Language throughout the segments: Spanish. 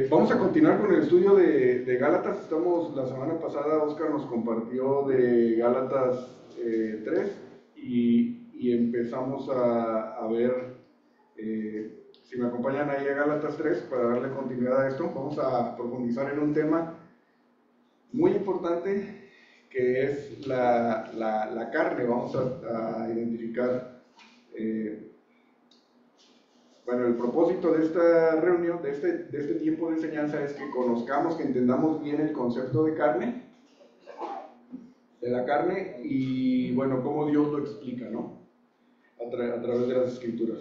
Vamos a continuar con el estudio de Gálatas. La semana pasada Oscar nos compartió de Gálatas 3 y empezamos a ver, si me acompañan ahí a Gálatas 3 para darle continuidad a esto, vamos a profundizar en un tema muy importante que es la carne. Vamos a identificar bueno, el propósito de esta reunión, de este tiempo de enseñanza, es que conozcamos, que entendamos bien el concepto de la carne, y bueno, cómo Dios lo explica, ¿no? A través de las Escrituras.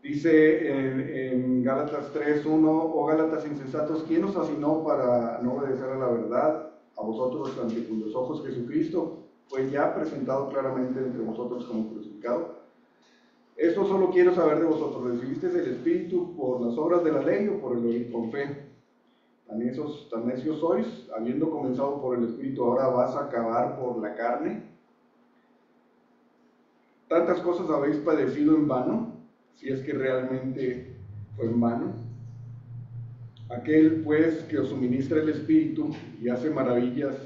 Dice en Gálatas 3:1: oh Gálatas insensatos, ¿quién os asignó para no obedecer a la verdad? A vosotros, ante cuyos ojos Jesucristo fue ya presentado claramente entre vosotros como crucificado. Esto solo quiero saber de vosotros: ¿recibisteis el Espíritu por las obras de la ley o por el oír con fe? Tan necios sois, habiendo comenzado por el Espíritu, ahora vas a acabar por la carne. Tantas cosas habéis padecido en vano, si es que realmente fue en vano. Aquel pues que os suministra el Espíritu y hace maravillas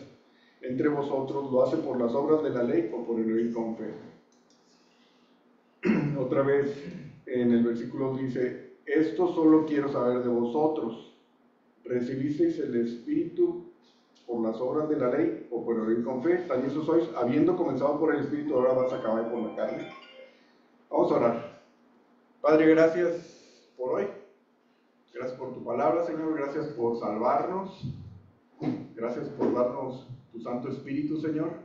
entre vosotros, ¿lo hace por las obras de la ley o por el oír con fe? Otra vez en el versículo dice: esto solo quiero saber de vosotros: ¿recibisteis el Espíritu por las obras de la ley o por oír con fe? Tan eso sois, habiendo comenzado por el Espíritu, ahora vas a acabar por la carne. Vamos a orar. Padre, gracias por hoy. Gracias por tu palabra, Señor. Gracias por salvarnos. Gracias por darnos tu Santo Espíritu, Señor.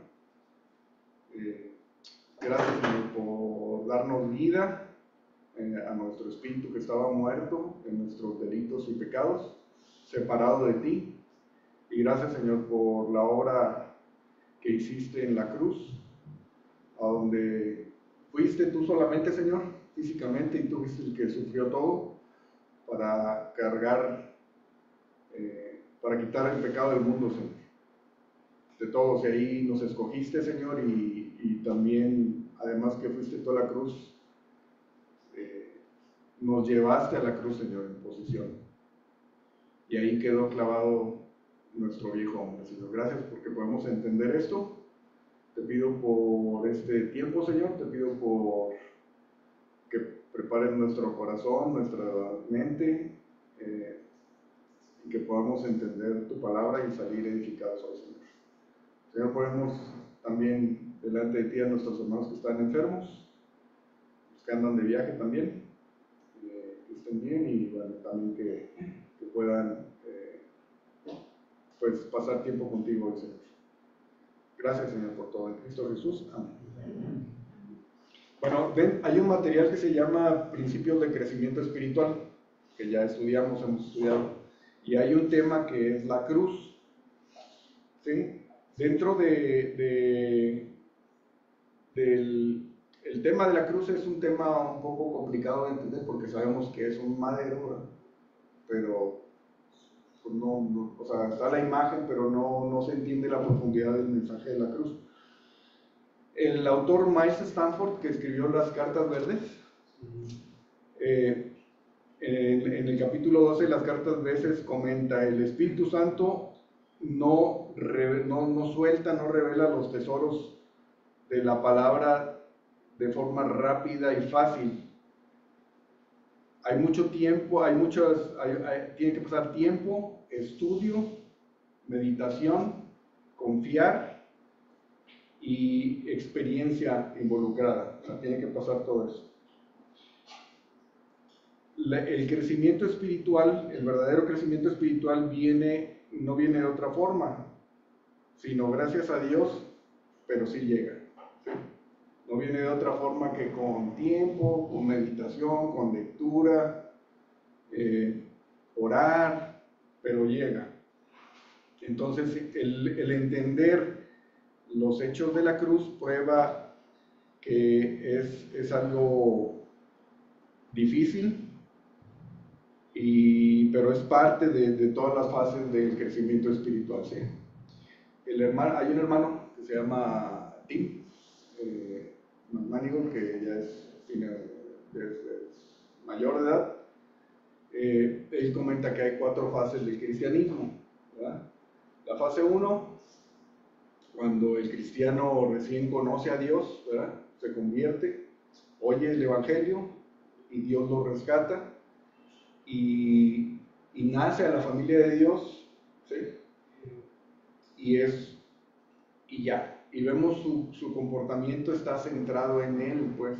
Gracias, Señor, por darnos vida a nuestro espíritu que estaba muerto en nuestros delitos y pecados, separado de ti. Y gracias, Señor, por la obra que hiciste en la cruz, a donde fuiste tú solamente, Señor, físicamente, y tú fuiste el que sufrió todo para cargar, para quitar el pecado del mundo, Señor. De todos, y ahí nos escogiste, Señor, y también, además que fuiste tú a la cruz, nos llevaste a la cruz, Señor, en posición. Y ahí quedó clavado nuestro viejo hombre, Señor. Gracias porque podemos entender esto. Te pido por este tiempo, Señor. Te pido por que prepares nuestro corazón, nuestra mente, y que podamos entender tu palabra y salir edificados hoy, Señor. Señor, ponemos también delante de ti a nuestros hermanos que están enfermos, los que andan de viaje también, que estén bien, y bueno, también que puedan pues pasar tiempo contigo hoy, Señor. Gracias, Señor, por todo. En Cristo Jesús. Amén. Bueno, ven, hay un material que se llama Principios de Crecimiento Espiritual, que ya hemos estudiado, y hay un tema que es la cruz, ¿sí? Dentro del el tema de la cruz es un tema un poco complicado de entender porque sabemos que es un madero, ¿verdad? Pero pues no, o sea, está la imagen, pero no se entiende la profundidad del mensaje de la cruz. El autor Miles Stanford, que escribió las Cartas Verdes, en el capítulo 12 de las Cartas Verdes comenta: el Espíritu Santo no suelta, no revela los tesoros de la palabra de forma rápida y fácil. Hay mucho tiempo, tiene que pasar tiempo, estudio, meditación, confiar y experiencia involucrada. O sea, tiene que pasar todo eso. El crecimiento espiritual, el verdadero crecimiento espiritual no viene de otra forma, sino gracias a Dios, pero sí llega. No viene de otra forma que con tiempo, con meditación, con lectura, orar, pero llega. Entonces, el entender los hechos de la cruz prueba que es algo difícil, pero es parte de todas las fases del crecimiento espiritual, ¿sí? Hay un hermano que se llama Tim McManigal, que ya es mayor de edad. él comenta que hay 4 fases del cristianismo, ¿verdad? La fase 1, cuando el cristiano recién conoce a Dios, ¿verdad? Se convierte, oye el Evangelio y Dios lo rescata y nace a la familia de Dios, ¿sí? Y ya, y vemos su comportamiento está centrado en Él, pues,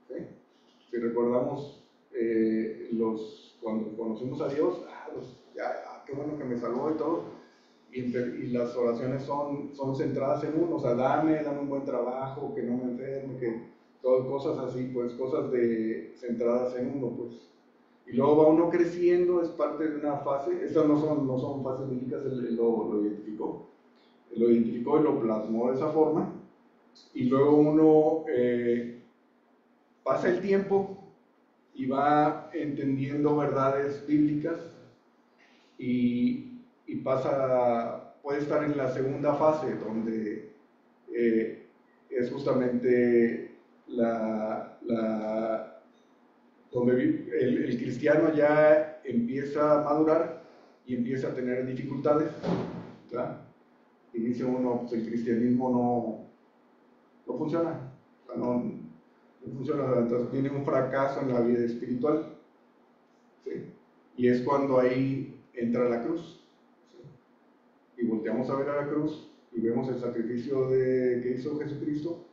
¿sí? Si recordamos cuando conocimos a Dios, qué bueno que me salvó y todo, y las oraciones son centradas en uno, o sea, dame un buen trabajo, que no me enferme, todas cosas así, pues, cosas centradas en uno, pues. Y luego va uno creciendo, es parte de una fase, estas no son fases bíblicas, él lo identificó y lo plasmó de esa forma, y luego uno pasa el tiempo y va entendiendo verdades bíblicas y puede estar en la segunda fase, donde es justamente donde el cristiano ya empieza a madurar y empieza a tener dificultades, ¿verdad? Y dice uno, pues el cristianismo no funciona, o sea, no funciona, entonces tiene un fracaso en la vida espiritual, ¿sí? Y es cuando ahí entra la cruz, ¿sí? Y volteamos a ver a la cruz y vemos el sacrificio que hizo Jesucristo,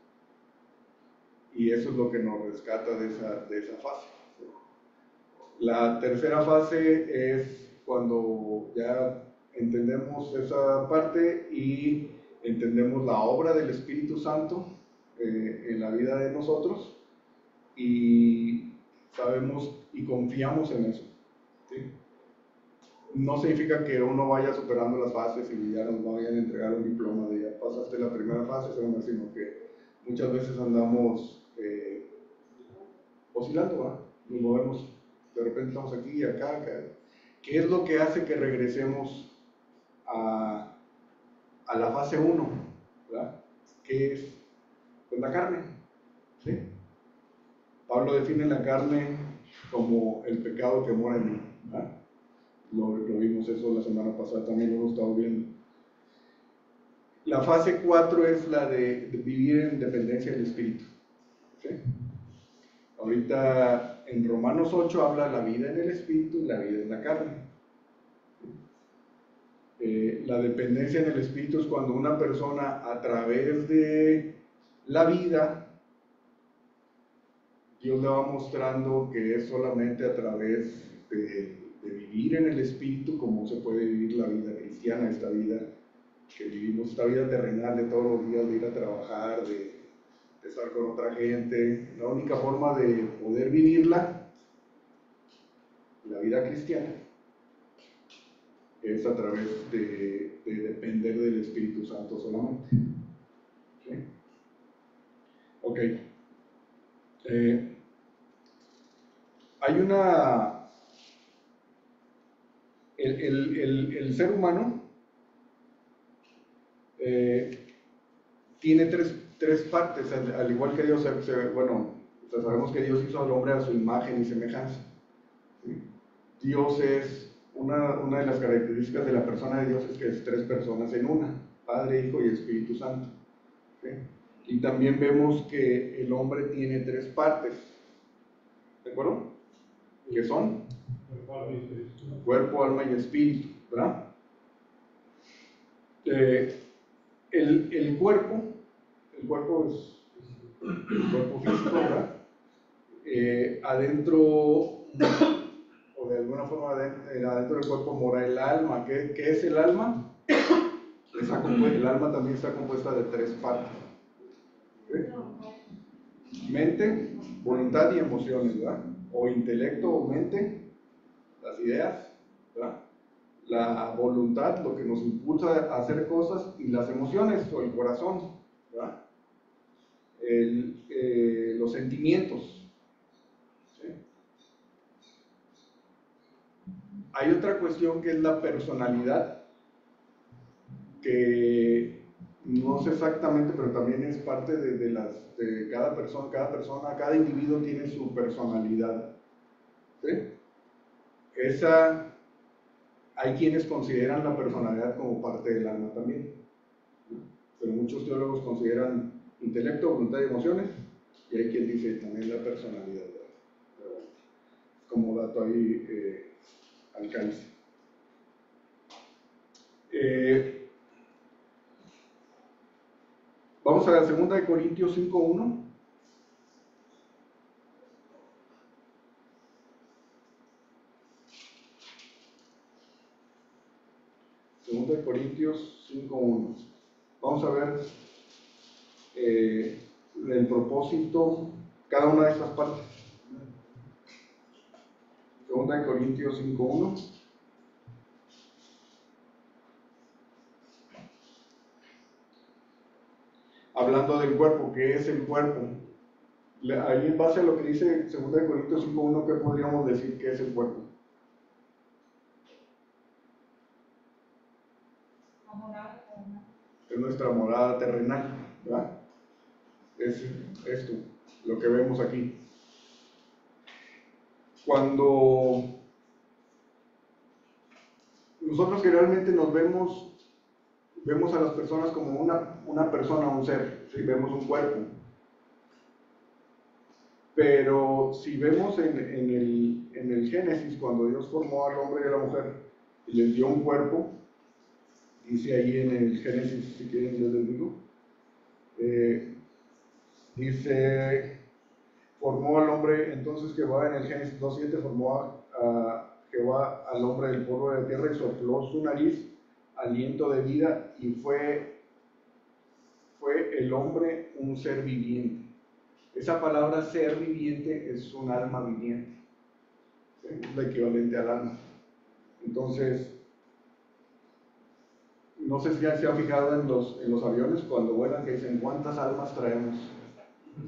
y eso es lo que nos rescata de esa fase, ¿sí? La tercera fase es cuando ya entendemos esa parte y entendemos la obra del Espíritu Santo en la vida de nosotros, y sabemos y confiamos en eso, ¿sí? No significa que uno vaya superando las fases y ya nos vayan a entregar un diploma de ya pasaste la primera fase, sino que muchas veces andamos oscilando, ¿verdad? Nos movemos, de repente estamos aquí y acá. ¿Qué es lo que hace que regresemos a la fase 1? ¿Verdad? ¿Qué es? Pues la carne, ¿sí? Pablo define la carne como el pecado que mora en mí, ¿verdad? Lo vimos eso la semana pasada, también lo hemos estado viendo. La fase 4 es la de vivir en dependencia del Espíritu, ¿sí? Ahorita en Romanos 8 habla la vida en el Espíritu y la vida en la carne. La dependencia en el Espíritu es cuando una persona a través de la vida, Dios le va mostrando que es solamente a través de vivir en el Espíritu como se puede vivir la vida cristiana, esta vida que vivimos, esta vida terrenal de todos los días, de ir a trabajar, de estar con otra gente. La única forma de poder vivirla, la vida cristiana, es a través de depender del Espíritu Santo solamente, ¿sí? Ok. Hay el ser humano tiene tres partes, al igual que Dios, sabemos que Dios hizo al hombre a su imagen y semejanza, ¿sí? Dios es, una de las características de la persona de Dios es que es 3 personas en una, Padre, Hijo y Espíritu Santo, ¿sí? Y también vemos que el hombre tiene 3 partes, ¿de acuerdo? ¿Qué son? Cuerpo, alma y espíritu, ¿verdad? El cuerpo es el cuerpo físico, ¿verdad? Adentro, o de alguna forma adentro del cuerpo mora el alma. ¿Qué es el alma? El alma también está compuesta de 3 partes, ¿sí? Mente, voluntad y emociones, ¿verdad? O intelecto o mente, las ideas, ¿verdad? La voluntad, lo que nos impulsa a hacer cosas, y las emociones o el corazón, ¿verdad? Los sentimientos, ¿sí? Hay otra cuestión que es la personalidad, que no sé exactamente, pero también es parte de cada persona, cada individuo tiene su personalidad, ¿sí? hay quienes consideran la personalidad como parte del alma también, ¿no? Pero muchos teólogos consideran intelecto, voluntad y emociones, y hay quien dice también la personalidad. Pero bueno, como dato ahí al cáliz. Vamos a la 2 Corintios 5:1. Segunda de Corintios 5:1. Vamos a ver el propósito, cada una de estas partes. Segunda de Corintios 5:1. Hablando del cuerpo, ¿qué es el cuerpo? Ahí en base a lo que dice 2 de Corintios 5:1, ¿qué podríamos decir que es el cuerpo? Es nuestra morada terrenal, ¿verdad? Es esto, lo que vemos aquí. Cuando nosotros generalmente nos vemos a las personas como una persona, un ser, ¿sí? Vemos un cuerpo. Pero si vemos en el Génesis, cuando Dios formó al hombre y a la mujer y les dio un cuerpo, dice ahí en el Génesis, si quieren yo les digo, dice, formó al hombre, entonces Jehová en el Génesis 2:7 formó a Jehová al hombre del polvo de la tierra y sopló su nariz aliento de vida y fue el hombre un ser viviente. Esa palabra ser viviente es un alma viviente, ¿sí? Es la equivalente al alma. Entonces, no sé si ya se ha fijado en los aviones cuando vuelan que dicen cuántas almas traemos,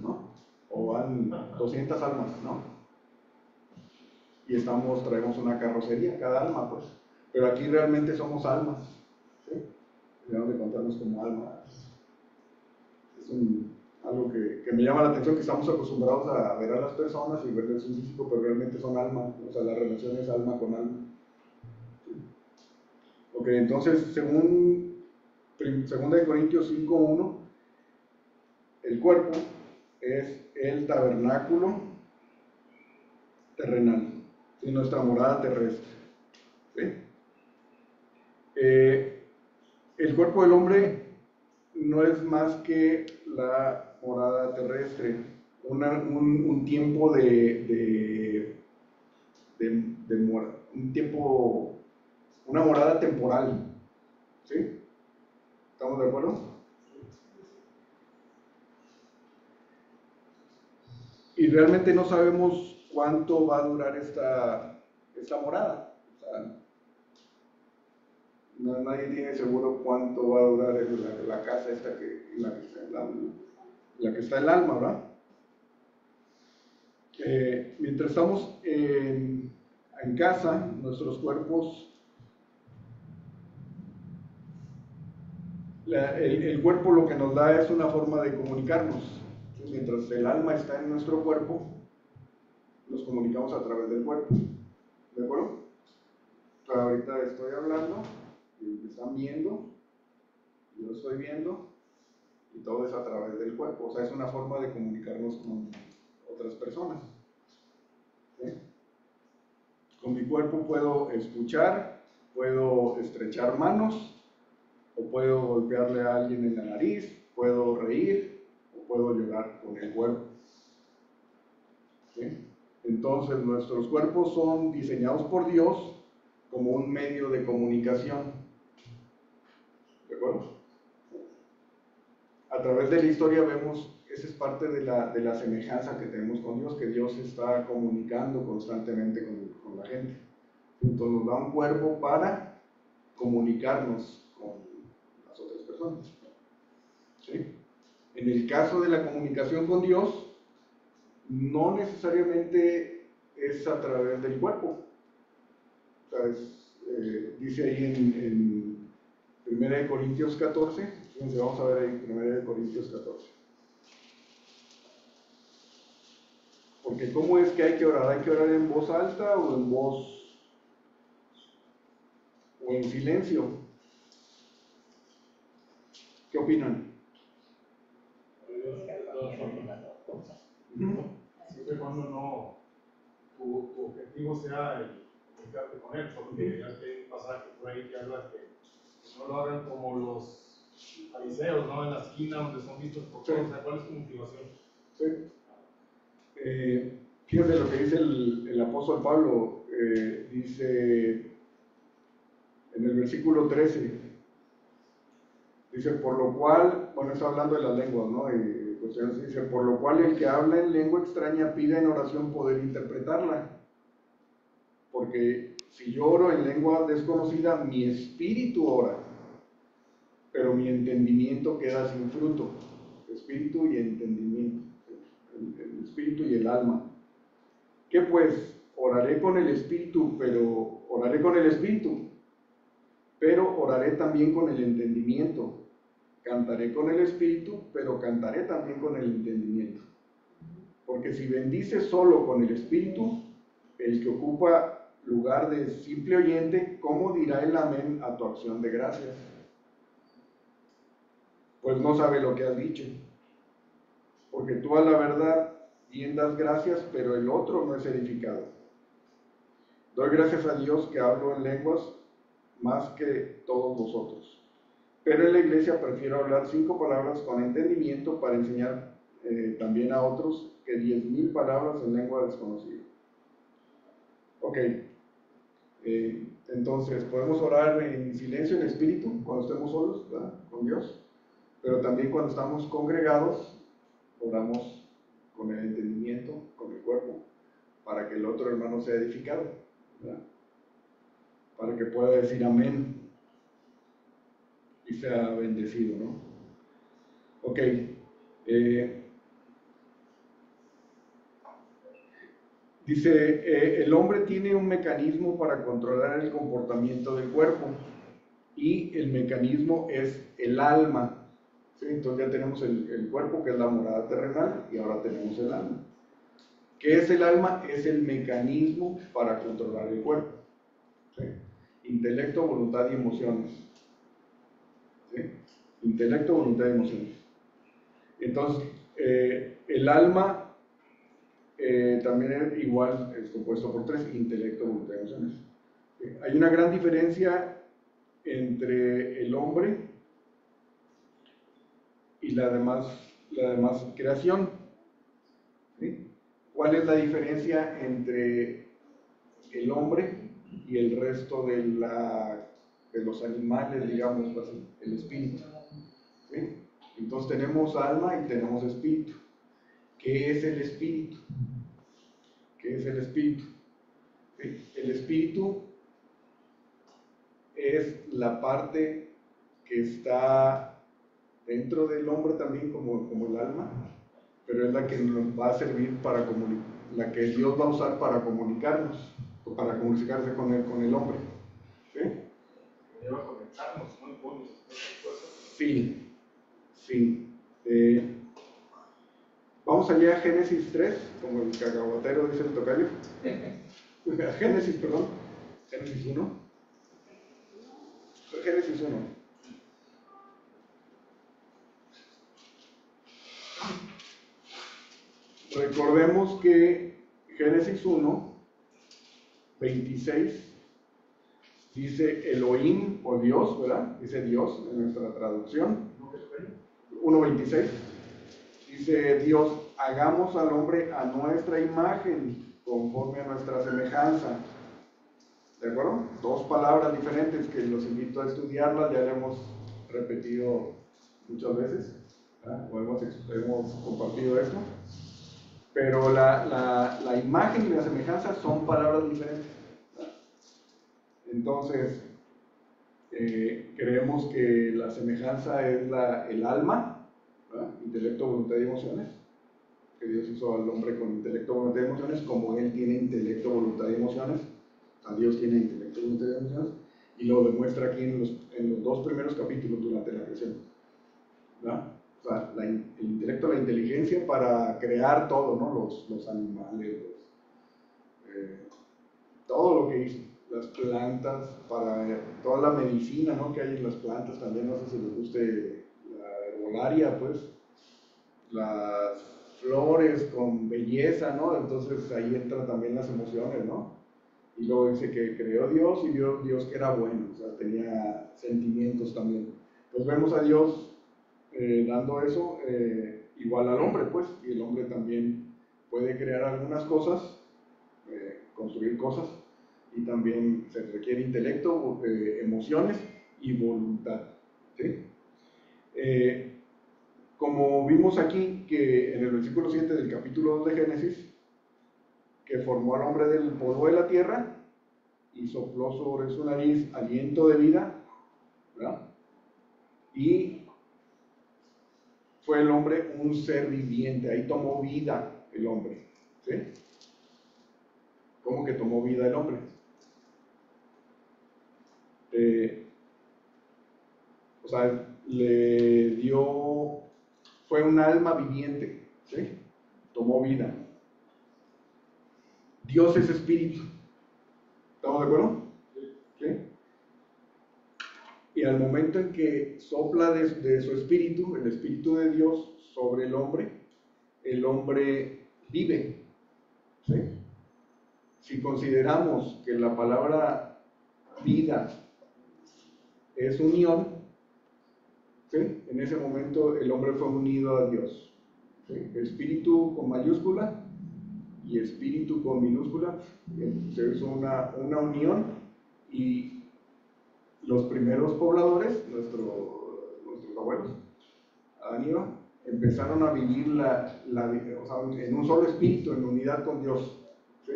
¿no? O van 200 almas, ¿no? Y traemos una carrocería, cada alma, pues. Pero aquí realmente somos almas, ¿sí? Debemos de contarnos como almas. Es algo que me llama la atención, que estamos acostumbrados a ver a las personas y verles un físico, pero realmente son almas, o sea, la relación es alma con alma. ¿Sí? Ok, entonces, según 2 Corintios 5:1, el cuerpo es el tabernáculo terrenal, ¿sí? Nuestra morada terrestre, ¿sí? El cuerpo del hombre no es más que la morada terrestre, un tiempo un tiempo, una morada temporal, ¿sí? ¿Estamos de acuerdo? Y realmente no sabemos cuánto va a durar esta morada. O sea, nadie tiene seguro cuánto va a durar la casa esta la que está el alma, ¿verdad? Mientras estamos en casa, nuestros cuerpos, el cuerpo lo que nos da es una forma de comunicarnos. Mientras el alma está en nuestro cuerpo, nos comunicamos a través del cuerpo. ¿De acuerdo? O sea, ahorita estoy hablando, y me están viendo, yo estoy viendo, y todo es a través del cuerpo. O sea, es una forma de comunicarnos con otras personas. ¿Sí? Con mi cuerpo puedo escuchar, puedo estrechar manos, o puedo golpearle a alguien en la nariz, puedo reír, o puedo llorar con el cuerpo. ¿Sí? Entonces, nuestros cuerpos son diseñados por Dios como un medio de comunicación. ¿De acuerdo? A través de la historia vemos, esa es parte de la semejanza que tenemos con Dios, que Dios está comunicando constantemente con la gente. Entonces nos da un cuerpo para comunicarnos con las otras personas. ¿Sí? En el caso de la comunicación con Dios, no necesariamente es a través del cuerpo. O sea, dice ahí en 1 Corintios 14, fíjense, vamos a ver ahí 1 Corintios 14. Porque ¿cómo es que hay que orar? ¿Hay que orar en voz alta o en voz o en silencio. ¿Qué opinan? Siempre cuando no, tu objetivo sea el comunicarte con él, porque ya que hay un pasaje por ahí que habla que no lo hagan como los fariseos, ¿no? En la esquina donde son vistos por todos. O sea, ¿cuál es tu motivación? Sí. Fíjate lo que dice el apóstol Pablo, dice en el versículo 13, dice, por lo cual, bueno, está hablando de las lenguas, ¿no? Dice, por lo cual el que habla en lengua extraña pide en oración poder interpretarla. Porque si yo oro en lengua desconocida, mi espíritu ora, pero mi entendimiento queda sin fruto. Espíritu y entendimiento, el espíritu y el alma. ¿Qué pues? Oraré con el espíritu, pero oraré también con el entendimiento. Cantaré con el espíritu, pero cantaré también con el entendimiento. Porque si bendices solo con el espíritu, el que ocupa lugar de simple oyente, ¿cómo dirá el amén a tu acción de gracias? Pues no sabe lo que has dicho. Porque tú a la verdad bien das gracias, pero el otro no es edificado. Doy gracias a Dios que hablo en lenguas más que todos vosotros. Pero en la iglesia prefiero hablar 5 palabras con entendimiento para enseñar también a otros que 10,000 palabras en lengua desconocida. Ok, entonces podemos orar en silencio, en espíritu, cuando estemos solos, ¿verdad? Con Dios, pero también cuando estamos congregados, oramos con el entendimiento, con el cuerpo, para que el otro hermano sea edificado, ¿verdad? Para que pueda decir amén y sea bendecido, ¿no? Ok, dice, el hombre tiene un mecanismo para controlar el comportamiento del cuerpo y el mecanismo es el alma. ¿Sí? Entonces ya tenemos el cuerpo, que es la morada terrenal, y ahora tenemos el alma. ¿Qué es el alma? Es el mecanismo para controlar el cuerpo. ¿Sí? Intelecto, voluntad y emociones. ¿Sí? Intelecto, voluntad y emociones. Entonces, el alma también es igual, es compuesto por 3, intelecto, voluntad y emociones. Hay una gran diferencia entre el hombre y la demás creación. ¿Sí? ¿Cuál es la diferencia entre el hombre y el resto de los animales, digamos así, el espíritu? ¿Sí? Entonces tenemos alma y tenemos espíritu. ¿Qué es el espíritu? ¿Qué es el espíritu? ¿Sí? El espíritu es la parte que está dentro del hombre también como el alma, pero es la que nos va a servir para comunicar, la que Dios va a usar para comunicarnos, o para comunicarse con el hombre. ¿Sí? Lleva a conectarnos, ¿no? Sí, sí. Vamos allá a Génesis 3, como el cacahuatero dice el tocayo. Génesis 1. Génesis 1. Recordemos que Génesis 1, 26, dice Elohim o Dios, ¿verdad? Dice Dios en nuestra traducción. 1:26. Dice Dios, hagamos al hombre a nuestra imagen, conforme a nuestra semejanza. ¿De acuerdo? 2 palabras diferentes que los invito a estudiarlas, ya le hemos repetido muchas veces, ¿verdad? O hemos compartido esto. Pero la imagen y la semejanza son palabras diferentes, ¿verdad? Entonces, creemos que la semejanza es el alma, ¿verdad? Intelecto, voluntad y emociones. Que Dios hizo al hombre con intelecto, voluntad y emociones, como Él tiene intelecto, voluntad y emociones. A Dios tiene intelecto, voluntad y emociones, y lo demuestra aquí en los 2 primeros capítulos durante la creación, ¿verdad? O sea, el intelecto, la inteligencia para crear todo, ¿no? Los animales, todo lo que hizo, las plantas, para toda la medicina, ¿no?, que hay en las plantas también, no sé si les guste la herbolaria, pues, las flores con belleza, ¿no? Entonces ahí entran también las emociones, ¿no? Y luego dice que creó Dios y vio Dios que era bueno, o sea, tenía sentimientos también. Pues vemos a Dios dando eso igual al hombre, pues, y el hombre también puede crear algunas cosas, construir cosas, y también se requiere intelecto, emociones y voluntad, ¿sí? Como vimos aquí, que en el versículo 7 del capítulo 2 de Génesis, que formó al hombre del polvo de la tierra y sopló sobre su nariz aliento de vida, ¿verdad? Y fue el hombre un ser viviente, ahí tomó vida el hombre, ¿sí? ¿Cómo que tomó vida el hombre? O sea, le dio, fue un alma viviente, ¿sí? Tomó vida. Dios es espíritu, ¿estamos de acuerdo? ¿Sí? Y al momento en que sopla de su espíritu, el espíritu de Dios, sobre el hombre vive, ¿sí? Si consideramos que la palabra vida es unión, ¿sí?, en ese momento el hombre fue unido a Dios, ¿sí? Espíritu con mayúscula y espíritu con minúscula, se hizo una unión, y los primeros pobladores, nuestros abuelos, Adán y Eva, empezaron a vivir o sea, en un solo espíritu, en unidad con Dios, ¿sí?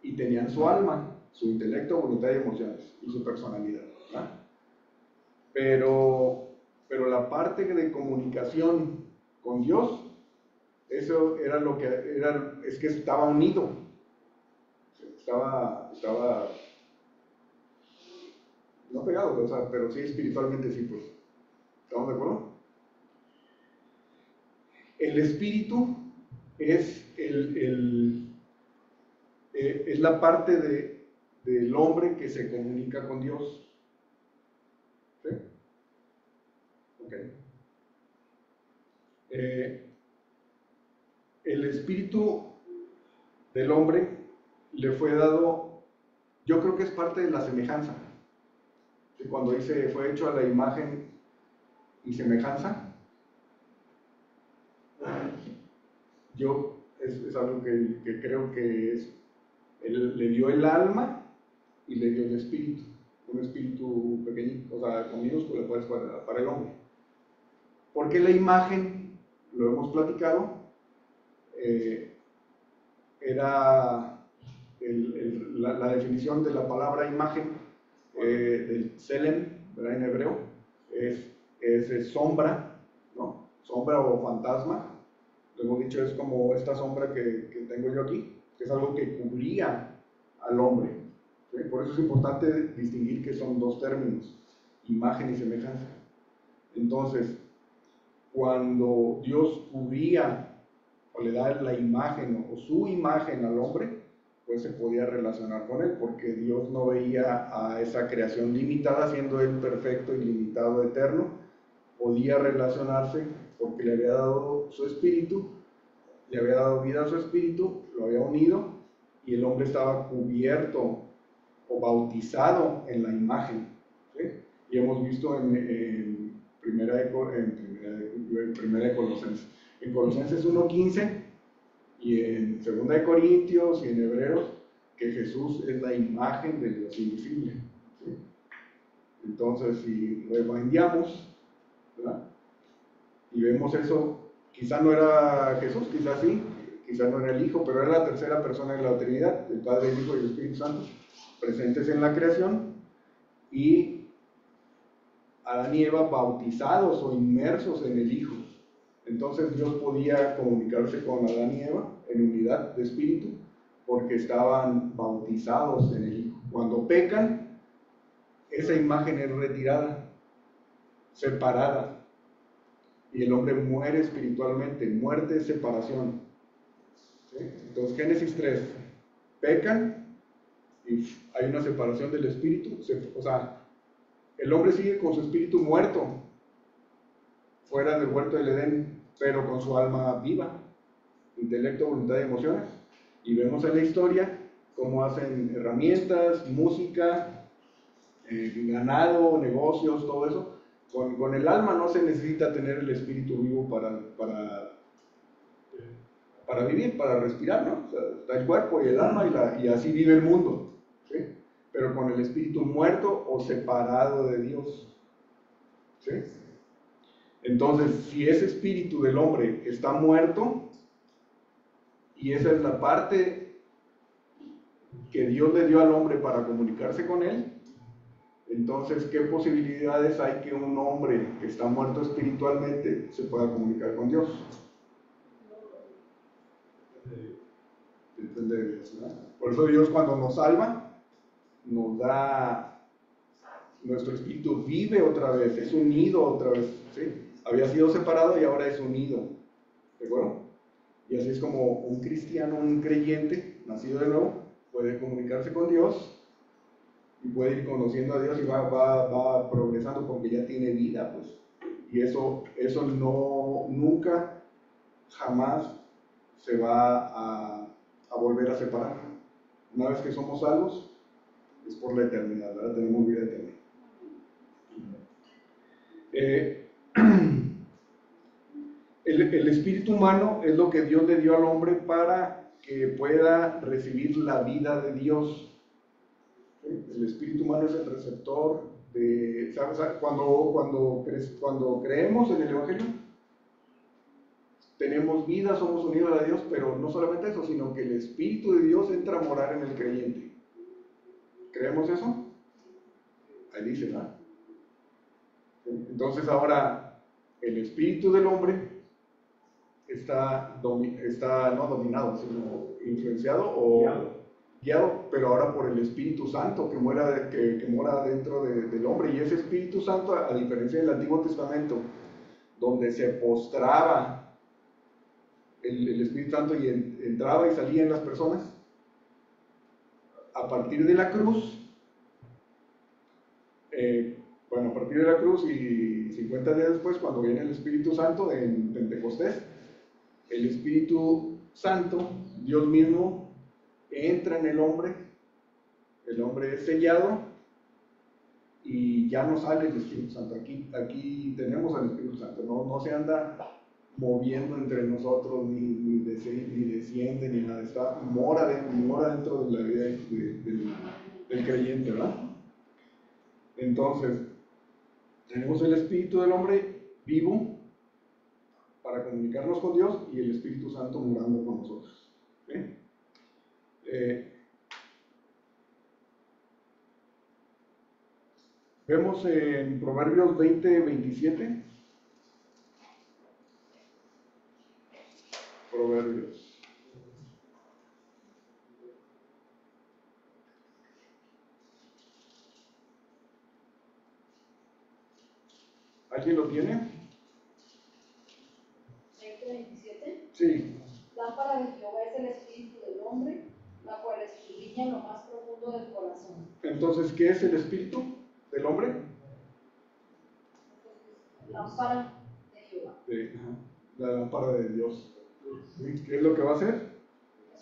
Y tenían su alma, su intelecto, voluntad y emociones, y su personalidad, ¿verdad? Pero la parte de comunicación con Dios, eso era lo que era, es que estaba unido, estaba no pegado, o sea, pero sí espiritualmente sí, pues. ¿Estamos de acuerdo? El espíritu es, es la parte del hombre que se comunica con Dios. ¿Sí? Ok. El espíritu del hombre le fue dado, yo creo que es parte de la semejanza. ¿Sí? Cuando dice fue hecho a la imagen y semejanza, es algo que creo que es, él le dio el alma y le dio el espíritu, un espíritu pequeñito, o sea, con minúscula pues para el hombre. Porque la imagen, lo hemos platicado, era la definición de la palabra imagen, del Selem, ¿verdad?, en hebreo, es sombra, ¿no? Sombra o fantasma. Lo hemos dicho, es como esta sombra que tengo yo aquí, que es algo que cubría al hombre, ¿sí? Por eso es importante distinguir que son dos términos, imagen y semejanza. Entonces, cuando Dios cubría o le da la imagen o su imagen al hombre, pues se podía relacionar con él, porque Dios no veía a esa creación limitada, siendo él perfecto, ilimitado, eterno. Podía relacionarse porque le había dado su espíritu, le había dado vida a su espíritu, lo había unido, y el hombre estaba cubierto o bautizado en la imagen, ¿sí? Y hemos visto en primera de Colosenses, en Colosenses 1:15 y en 2 de Corintios y en Hebreos, que Jesús es la imagen de Dios invisible, ¿sí? Entonces, si rewindeamos, ¿verdad?, y vemos eso, quizá no era Jesús, quizá sí, quizá no era el Hijo, pero era la tercera persona de la Trinidad, el Padre, el Hijo y el Espíritu Santo, presentes en la creación, y Adán y Eva bautizados o inmersos en el Hijo. Entonces Dios podía comunicarse con Adán y Eva en unidad de espíritu, porque estaban bautizados en el Hijo. Cuando pecan, esa imagen es retirada, separada, y el hombre muere espiritualmente. Muerte es separación, ¿sí? Entonces, Génesis 3, pecan y hay una separación del espíritu. O sea, el hombre sigue con su espíritu muerto fuera del huerto del Edén, pero con su alma viva, intelecto, voluntad y emociones. Y vemos en la historia cómo hacen herramientas, música, ganado, negocios, todo eso. Con el alma no se necesita tener el espíritu vivo para vivir, para respirar, ¿no? O sea, está el cuerpo y el alma y así vive el mundo, ¿sí? Pero con el espíritu muerto o separado de Dios, ¿sí? Entonces, si ese espíritu del hombre está muerto, y esa es la parte que Dios le dio al hombre para comunicarse con él, entonces, ¿qué posibilidades hay que un hombre que está muerto espiritualmente se pueda comunicar con Dios? Depende de Dios, ¿no? Por eso Dios, cuando nos salva, nos da, nuestro espíritu vive otra vez, es unido otra vez, ¿sí? Había sido separado y ahora es unido, ¿de acuerdo? Y así es como un cristiano, un creyente, nacido de nuevo, puede comunicarse con Dios y puede ir conociendo a Dios y va progresando porque ya tiene vida, pues. Y eso no, nunca, jamás se va a volver a separar. Una vez que somos salvos, es por la eternidad, ¿verdad? Tenemos vida eterna. El espíritu humano es lo que Dios le dio al hombre para que pueda recibir la vida de Dios. El espíritu humano es el receptor de, ¿sabes? Cuando creemos en el Evangelio, tenemos vida, somos unidos a Dios, pero no solamente eso, sino que el Espíritu de Dios entra a morar en el creyente. ¿Creemos eso? Ahí dice, ¿verdad? Entonces ahora, el espíritu del hombre está no dominado, sino influenciado o guiado, pero ahora por el Espíritu Santo que mora dentro del hombre. Y ese Espíritu Santo, a diferencia del Antiguo Testamento, donde se postraba el Espíritu Santo y entraba y salía en las personas, a partir de la cruz, a partir de la cruz y 50 días después, cuando viene el Espíritu Santo en Pentecostés, el Espíritu Santo, Dios mismo, entra en el hombre es sellado y ya no sale el Espíritu Santo. Aquí tenemos al Espíritu Santo, no se anda moviendo entre nosotros, ni desciende, ni nada, mora dentro de la vida del creyente, ¿verdad? Entonces, tenemos el Espíritu del hombre vivo para comunicarnos con Dios y el Espíritu Santo morando con nosotros. ¿Sí? Vemos en Proverbios 20:27. Proverbios. ¿Alguien lo tiene? 20:27. Sí. Lámpara de Jehová es el espíritu del hombre, la cual escudriña lo más profundo del corazón. Entonces, ¿qué es el espíritu del hombre? Lámpara de Jehová. La lámpara de Dios. ¿Sí? ¿Qué es lo que va a hacer?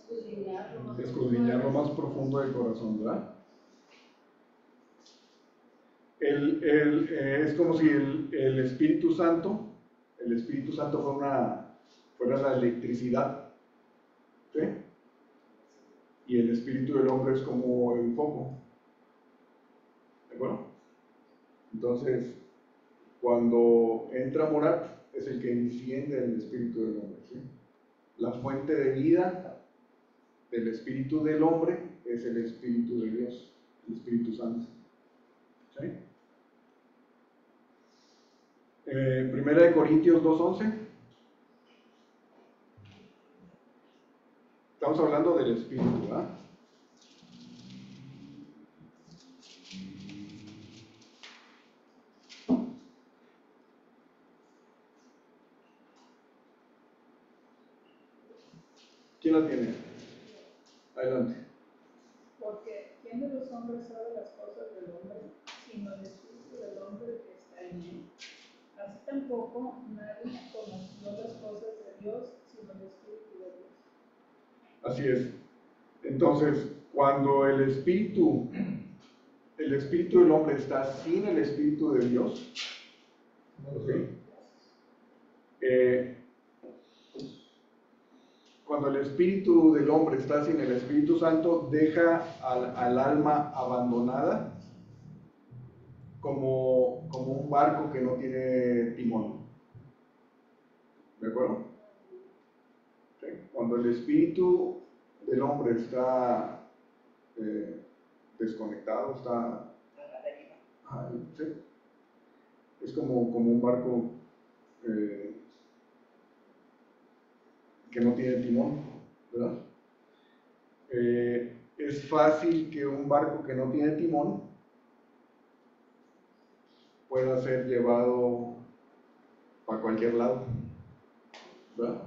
Escudriñar lo más profundo del corazón, ¿verdad? Es como si el Espíritu Santo fuera la electricidad, ¿sí? Y el espíritu del hombre es como el foco, ¿de acuerdo? Entonces, cuando entra a morar, es el que enciende el espíritu del hombre, ¿sí? La fuente de vida del espíritu del hombre es el Espíritu de Dios, el Espíritu Santo, ¿sí? Primera de Corintios 2:11. Estamos hablando del Espíritu, ¿verdad? ¿Quién la tiene? Adelante. ¿quién de los hombres sabe las cosas del hombre, sino el espíritu del hombre que está en él? Así tampoco nadie conoció las cosas de Dios, sino el espíritu de Dios. Así es. Entonces, cuando el espíritu del hombre está sin el espíritu de Dios, ¿okay? Cuando el espíritu del hombre está sin el Espíritu Santo, deja al alma abandonada como un barco que no tiene timón. ¿De acuerdo? ¿Okay? Cuando el espíritu del hombre está desconectado, está... ¿sí? Es como un barco que no tiene timón, ¿verdad? Es fácil que un barco que no tiene timón pueda ser llevado para cualquier lado, ¿verdad?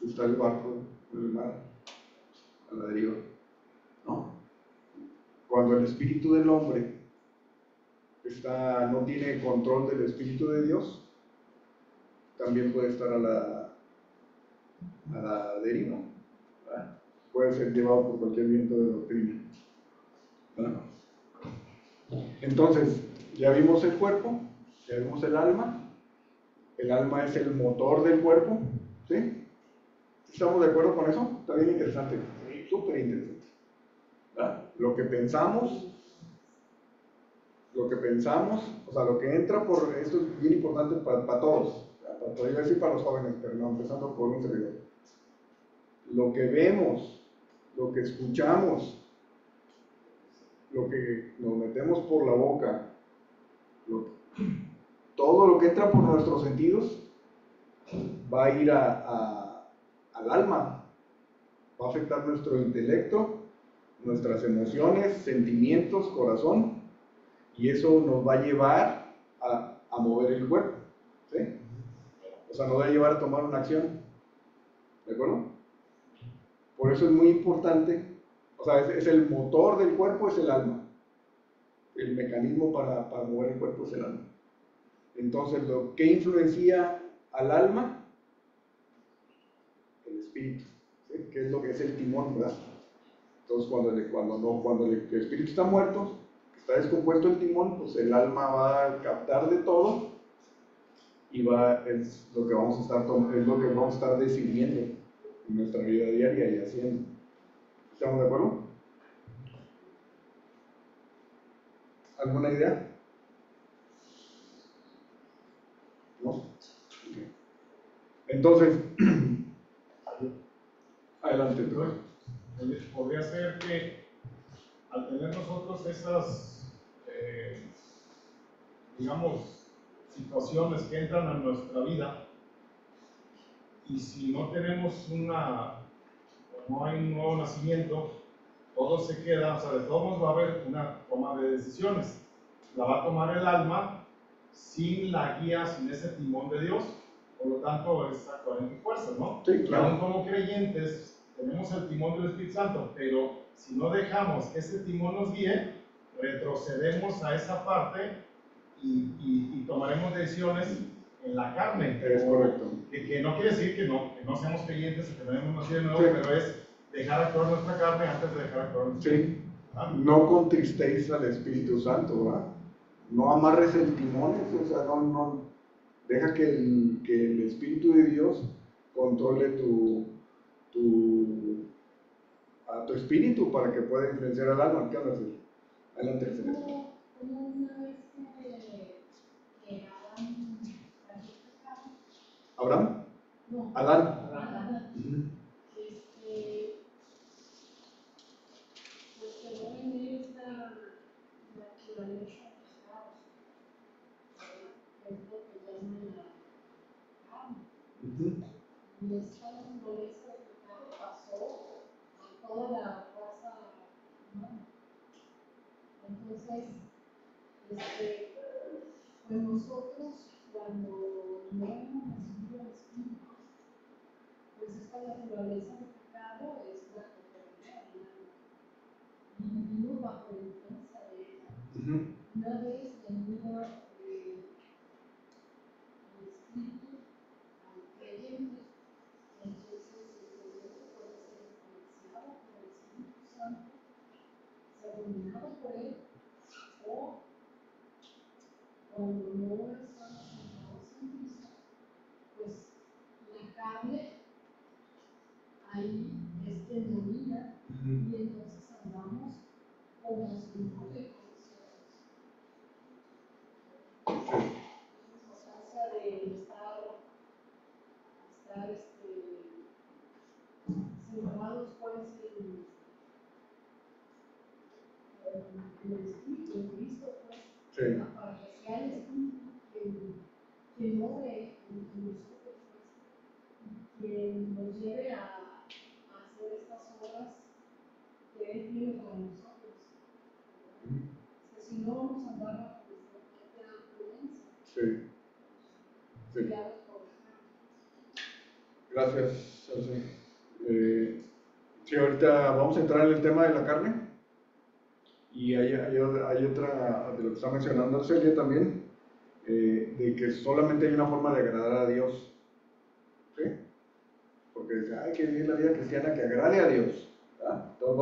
Está el barco en el mar, a la deriva, ¿no? Cuando el espíritu del hombre no tiene control del espíritu de Dios, también puede estar a la deriva, ¿verdad? Puede ser llevado por cualquier viento de doctrina, ¿verdad? Entonces, ya vimos el cuerpo, ya vimos el alma. El alma es el motor del cuerpo, ¿sí? ¿Estamos de acuerdo con eso? Está bien interesante, súper interesante, ¿verdad? Lo que pensamos, o sea, lo que entra por, esto es bien importante para todos, para todos, iba a decir para los jóvenes, pero no, empezando por un servidor. Lo que vemos, lo que escuchamos, lo que nos metemos por la boca, todo lo que entra por nuestros sentidos va a ir al alma, va a afectar nuestro intelecto, nuestras emociones, sentimientos, corazón, y eso nos va a llevar a mover el cuerpo, ¿sí? O sea, nos va a llevar a tomar una acción, ¿de acuerdo? Por eso es muy importante, o sea, es el motor del cuerpo, es el alma. El mecanismo para mover el cuerpo es el alma. Entonces, ¿lo que influencia al alma? El espíritu, ¿sí? Que es lo que es el timón, ¿verdad? Entonces, cuando el espíritu está muerto, está descompuesto el timón, pues el alma va a captar de todo y es lo que vamos a estar decidiendo en nuestra vida diaria y haciendo. ¿Estamos de acuerdo? ¿Alguna idea? ¿No? Okay. Entonces, adelante. Podría ser que al tener nosotros esas, digamos, situaciones que entran a nuestra vida, y si no tenemos no hay un nuevo nacimiento, todo se queda, o sea, de todos modos va a haber una toma de decisiones. La va a tomar el alma sin la guía, sin ese timón de Dios. Por lo tanto, es actuar en tu fuerza, ¿no? Sí, claro. Y aún como creyentes, tenemos el timón del Espíritu Santo, pero si no dejamos que ese timón nos guíe, retrocedemos a esa parte y tomaremos decisiones en la carne. Es correcto. Que no quiere decir que no seamos creyentes o que no hemos nacido de nuevo, Sí. pero es dejar actuar nuestra carne antes de dejar actuar nuestra Sí. No contristéis al Espíritu Santo, ¿verdad? No amarres el timón, o sea, no deja que el Espíritu de Dios controle a tu espíritu para que pueda influenciar al alma. ¿Qué onda, César? Adelante, César. Como una vez que ¿Abraham? no, Adán. pues quedó en esta naturaleza pesada, que es lo que llaman la carne. Y esta naturaleza de pecado pasó a toda la raza humana. Entonces, pues nosotros cuando no hemos recibido el Espíritu, pues esta naturaleza de pecado es la que permea en el alma. Y nos va bajo la influencia de ella. Ujú. Una vez venía el espíritu al creyente, entonces el creyente puede ser influenciado por el Espíritu Santo, ser dominado por él, o cuando no estamos centrados en Cristo, pues la carne ahí domina y entonces andamos como si no le conociéramos. La importancia de estar centrados pues en el Espíritu, en Cristo, pues, Sí. para que sea el Espíritu que more en nosotros, pues, que nos lleve a hacer estas obras que Él tiene para nosotros. Es que si no vamos a andar bajo nuestra propia influencia, Sí. Sí. guiados por la carne. Gracias, Celso. Sí, ahorita vamos a entrar en el tema de la carne. Y hay otra, de lo que está mencionando Arcelia también, de que solamente hay una forma de agradar a Dios. ¿Sí? Porque dice, hay que vivir la vida cristiana que agrade a Dios. ¿Verdad? Entonces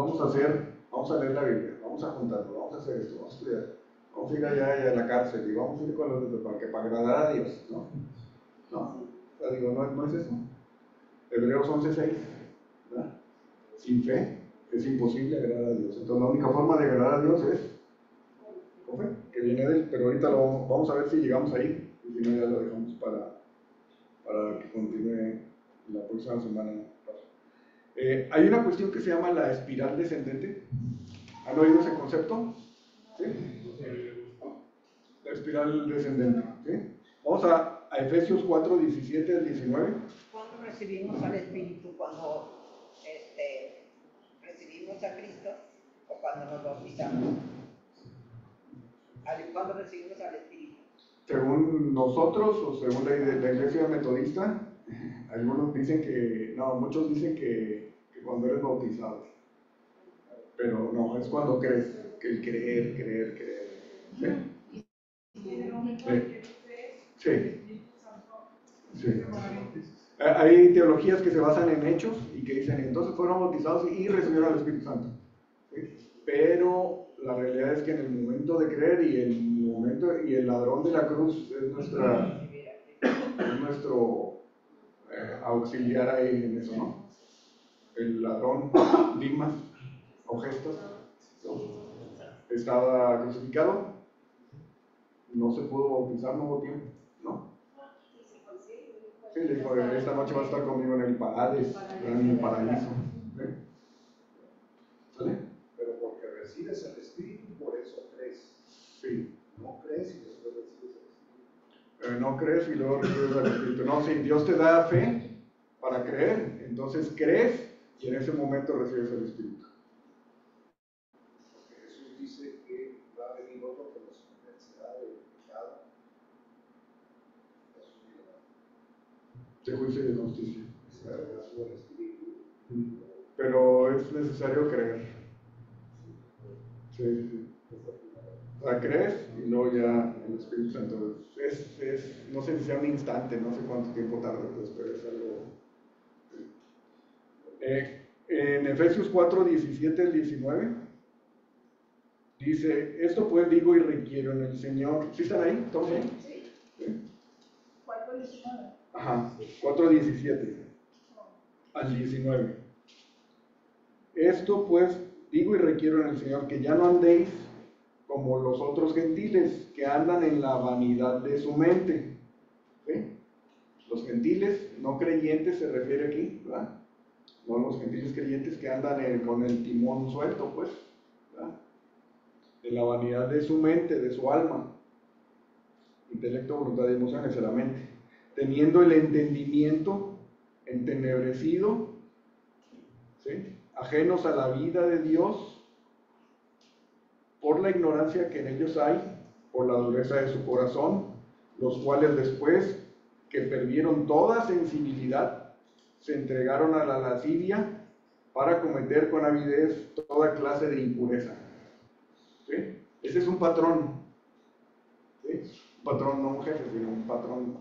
vamos a leer la Biblia, vamos a juntarnos, vamos a hacer esto, vamos a estudiar, vamos a ir allá a la cárcel y vamos a ir con los para agradar a Dios. No, no, o sea, digo, no es eso. Hebreos 11:6, ¿verdad? Sin fe es imposible agradar a Dios. Entonces la única forma de agradar a Dios es con fe, que viene de Él. Pero ahorita vamos a ver si llegamos ahí. Y si no, ya lo dejamos para que continúe la próxima semana. Hay una cuestión que se llama la espiral descendente. ¿Han oído ese concepto? ¿Sí? La espiral descendente. ¿Sí? Vamos a Efesios 4:17 al 19. ¿Cuándo recibimos al Espíritu? ¿Cuando recibimos a Cristo o cuando nos bautizamos? ¿Cuándo recibimos al Espíritu? Según nosotros o según la iglesia metodista, algunos dicen que, no, muchos dicen que cuando eres bautizado. Pero no, es cuando crees, que el creer. ¿Sí? Y en el momento en que tú crees, Sí. el Espíritu Santo Sí. Hay teologías que se basan en hechos y que dicen, entonces fueron bautizados y recibieron al Espíritu Santo. ¿Sí? Pero la realidad es que en el momento de creer y el ladrón de la cruz es nuestro auxiliar ahí en eso, ¿no? El ladrón, Dimas o Gestas, estaba crucificado, no se pudo bautizar, no hubo tiempo, ¿no? Sí, le dijo, esta noche va a estar conmigo en el en el paraíso. ¿Sí? ¿Sale? Pero porque recibes el Espíritu, por eso crees. Sí. No crees y después recibes el Espíritu. No crees y luego recibes al Espíritu. No, si Dios te da fe para creer, entonces crees y en ese momento recibes el Espíritu. Porque Jesús dice que va a venir otro que nos convencerá del pecado, De juicio y de justicia. el Espíritu. Pero es necesario creer. Sí. O sea, crees y luego ya el Espíritu Santo. No sé si sea un instante, no sé cuánto tiempo tarda, pero es algo. En Efesios 4:17 al 19 dice: esto pues digo y requiero en el Señor. ¿Sí están ahí? ¿Todos ahí? Sí. ¿Cuál fue el 19? Ajá, 4:17 al 19. Esto pues digo y requiero en el Señor, que ya no andéis como los otros gentiles, que andan en la vanidad de su mente. ¿Sí? Los gentiles no creyentes se refiere aquí, ¿verdad? No los gentiles creyentes que andan con el timón suelto, pues, ¿verdad? En la vanidad de su mente, de su alma, intelecto, voluntad y emociones, de la mente, teniendo el entendimiento entenebrecido, ¿sí? Ajenos a la vida de Dios, por la ignorancia que en ellos hay, por la dureza de su corazón, los cuales después que perdieron toda sensibilidad, se entregaron a la lascivia para cometer con avidez toda clase de impureza. ¿Sí? Ese es un patrón. ¿Sí? Un patrón, no un jefe, sino un patrón,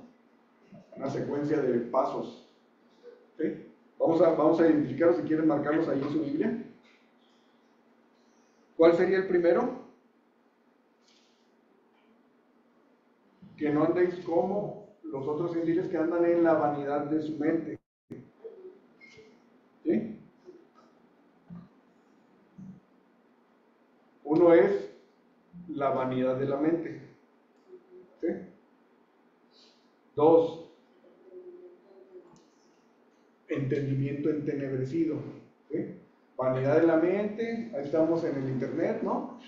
una secuencia de pasos. ¿Sí? Vamos a identificarlos, si quieren marcarlos ahí en su Biblia. ¿Cuál sería el primero? Que no andéis como los otros gentiles que andan en la vanidad de su mente. ¿Sí? Uno es la vanidad de la mente. ¿Sí? Dos, entendimiento entenebrecido. ¿Sí? Vanidad de la mente, ahí estamos en el internet, ¿no?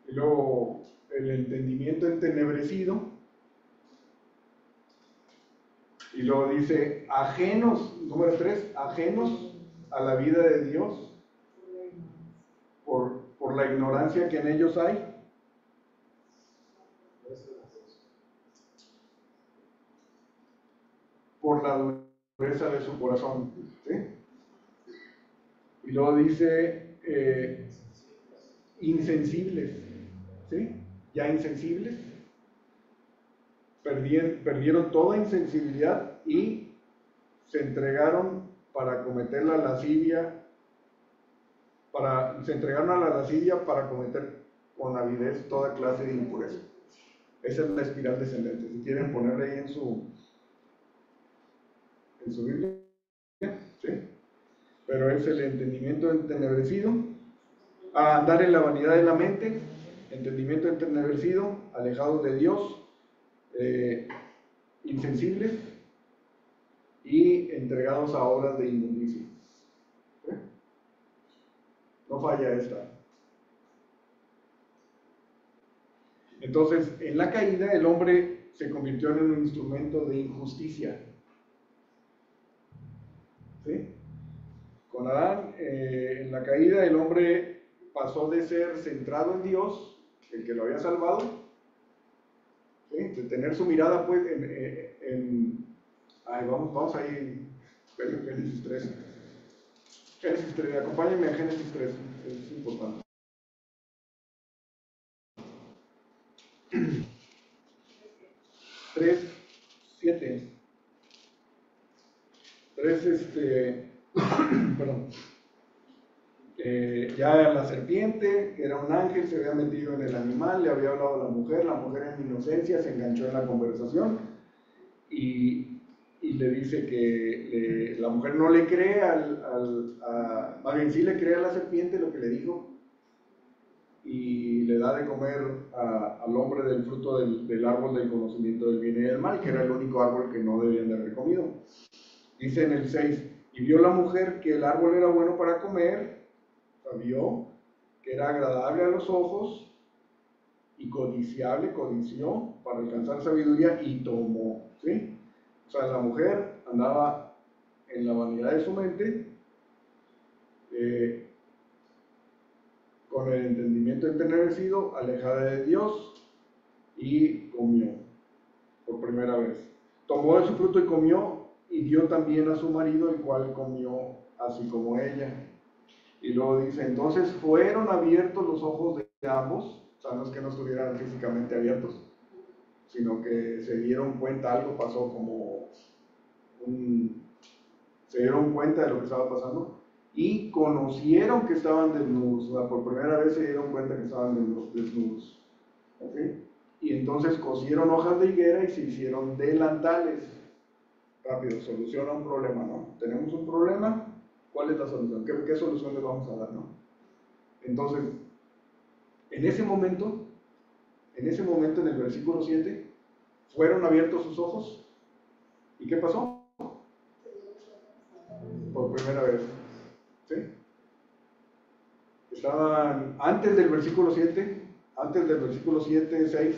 Y luego el entendimiento entenebrecido. Y luego dice, ajenos, número 3, ajenos a la vida de Dios por la ignorancia que en ellos hay. Por la dureza de su corazón. ¿Sí? Y luego dice, insensibles. ¿Sí? Ya insensibles. Perdieron toda insensibilidad y se entregaron para cometer la lascivia, para cometer con avidez toda clase de impureza. Esa es la espiral descendente. Si quieren ponerle ahí en su Biblia, ¿sí? Pero es el entendimiento entenebrecido, a andar en la vanidad de la mente, entendimiento entenebrecido, alejados de Dios, insensibles y entregados a obras de inmundicia. ¿Sí? No falla esta. Entonces, en la caída, el hombre se convirtió en un instrumento de injusticia. ¿Sí? Con Adán, en la caída, el hombre pasó de ser centrado en Dios, el que lo había salvado, ¿sí? De tener su mirada pues vamos ahí, Génesis 3. Génesis 3, acompáñenme a Génesis 3, es importante. Tres, 7. 3, perdón. Ya la serpiente, que era un ángel, se había metido en el animal, le había hablado a la mujer en inocencia se enganchó en la conversación y le dice que la mujer no le cree más bien sí le cree a la serpiente lo que le dijo y le da de comer al hombre del fruto del árbol del conocimiento del bien y del mal, que era el único árbol que no debían de haber comido. Dice en el 6, y vio la mujer que el árbol era bueno para comer, vio que era agradable a los ojos y codició para alcanzar sabiduría y tomó, ¿sí? O sea, la mujer andaba en la vanidad de su mente, con el entendimiento entenebrecido, alejada de Dios, y comió por primera vez. Tomó de su fruto y comió, y dio también a su marido, el cual comió así como ella. Y luego dice, entonces fueron abiertos los ojos de ambos, o sea, no es que no estuvieran físicamente abiertos, sino que se dieron cuenta, algo pasó como se dieron cuenta de lo que estaba pasando y conocieron que estaban desnudos, o sea, por primera vez se dieron cuenta que estaban desnudos. ¿Okay? Y entonces cosieron hojas de higuera y se hicieron delantales. Rápido, soluciona un problema, ¿no? Tenemos un problema, ¿cuál es la solución? ¿Qué solución le vamos a dar, no? Entonces, en ese momento, en el versículo 7, fueron abiertos sus ojos. ¿Y qué pasó? Por primera vez. ¿Sí? Estaban, antes del versículo 7, 6,